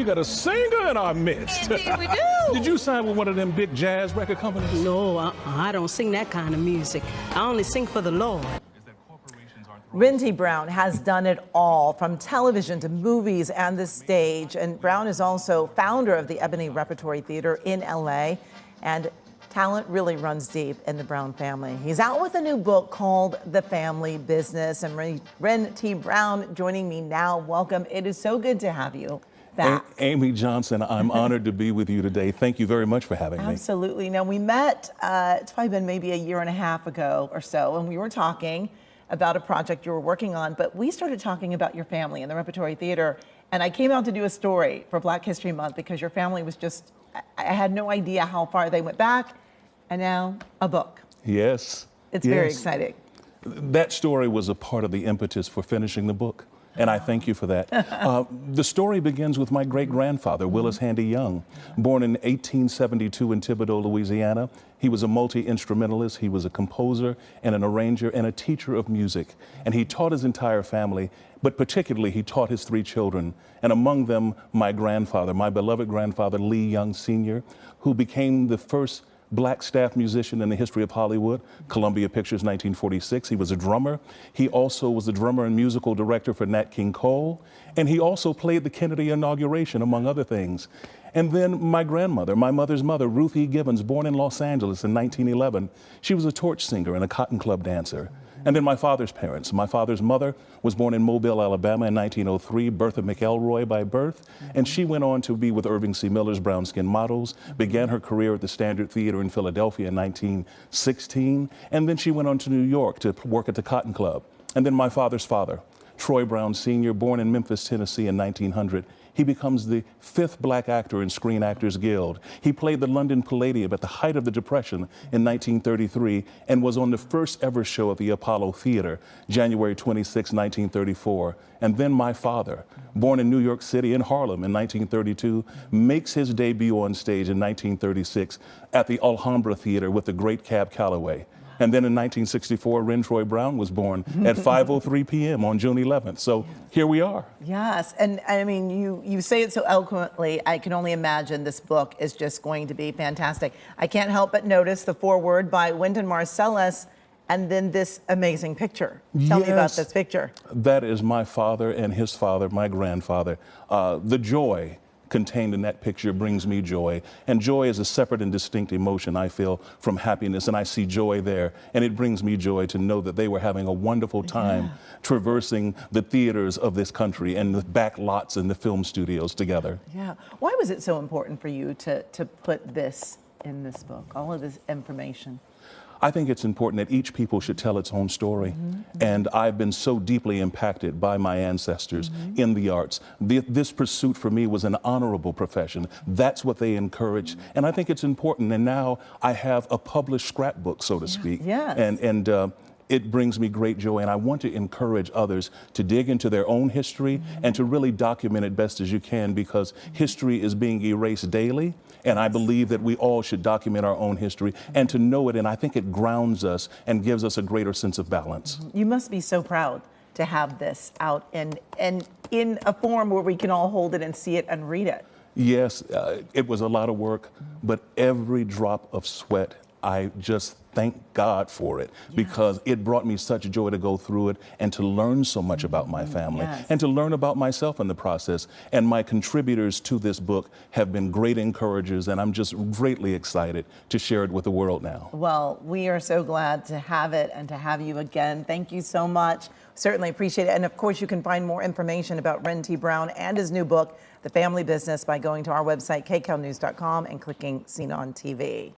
got a singer in our midst. Indeed we do. Did you sign with one of them big jazz record companies? No, I don't sing that kind of music. I only sing for the Lord. Wren T. Brown has done it all, from television to movies and the stage. And Brown is also founder of the Ebony Repertory Theatre in LA. And talent really runs deep in the Brown family. He's out with a new book called The Family Business. And Wren T. Brown joining me now. Welcome. It is so good to have you back. Amy Johnson, I'm honored to be with you today. Thank you very much for having me. Absolutely. Now, we met, it's probably been maybe a year and a half ago or so, and we were talking about a project you were working on, but we started talking about your family in the Repertory Theater, and I came out to do a story for Black History Month because your family was just, I had no idea how far they went back, and now a book. Yes. It's very exciting. That story was a part of the impetus for finishing the book, and I thank you for that. The story begins with my great-grandfather, Willis Handy Young, born in 1872 in Thibodaux, Louisiana. He was a multi-instrumentalist, he was a composer and an arranger and a teacher of music. And he taught his entire family, but particularly he taught his 3 children, and among them my grandfather, my beloved grandfather, Lee Young Sr., who became the first Black staff musician in the history of Hollywood, Columbia Pictures, 1946. He was a drummer. He also was the drummer and musical director for Nat King Cole, and he also played the Kennedy inauguration, among other things. And then my grandmother, my mother's mother, Ruth E. Gibbons, born in Los Angeles in 1911. She was a torch singer and a cotton club dancer. And then my father's parents. My father's mother was born in Mobile, Alabama in 1903, Bertha McElroy by birth. And she went on to be with Irving C. Miller's Brown Skin Models, began her career at the Standard Theater in Philadelphia in 1916. And then she went on to New York to work at the Cotton Club. And then my father's father, Troy Brown Sr., born in Memphis, Tennessee in 1900. He becomes the 5th Black actor in Screen Actors Guild. He played the London Palladium at the height of the Depression in 1933 and was on the first ever show at the Apollo Theater, January 26, 1934. And then my father, born in New York City in Harlem in 1932, makes his debut on stage in 1936 at the Alhambra Theater with the great Cab Calloway. And then in 1964, Wren Troy Brown was born at 5:03 p.m. on June 11th. So here we are. Yes, and I mean, you say it so eloquently. I can only imagine this book is just going to be fantastic. I can't help but notice the foreword by Wynton Marsalis, and then this amazing picture. Tell me about this picture. That is my father and his father, my grandfather. The joy contained in that picture brings me joy. And joy is a separate and distinct emotion, I feel, from happiness. And I see joy there. And it brings me joy to know that they were having a wonderful time traversing the theaters of this country and the back lots and the film studios together. Yeah. Why was it so important for you to put this in this book, all of this information? I think it's important that each people should tell its own story. And I've been so deeply impacted by my ancestors in the arts. This pursuit for me was an honorable profession. That's what they encouraged. And I think it's important. And now I have a published scrapbook, so to speak. Yes. And it brings me great joy, and I want to encourage others to dig into their own history and to really document it best as you can, because history is being erased daily, and I believe that we all should document our own history and to know it, and I think it grounds us and gives us a greater sense of balance. You must be so proud to have this out and in a form where we can all hold it and see it and read it. Yes, it was a lot of work, but every drop of sweat, I just thank God for it, because it brought me such joy to go through it and to learn so much about my family and to learn about myself in the process. And my contributors to this book have been great encouragers, and I'm just greatly excited to share it with the world now. Well, we are so glad to have it and to have you again. Thank you so much. Certainly appreciate it. And of course, you can find more information about Wren T. Brown and his new book, The Family Business, by going to our website, kcalnews.com, and clicking Seen on TV.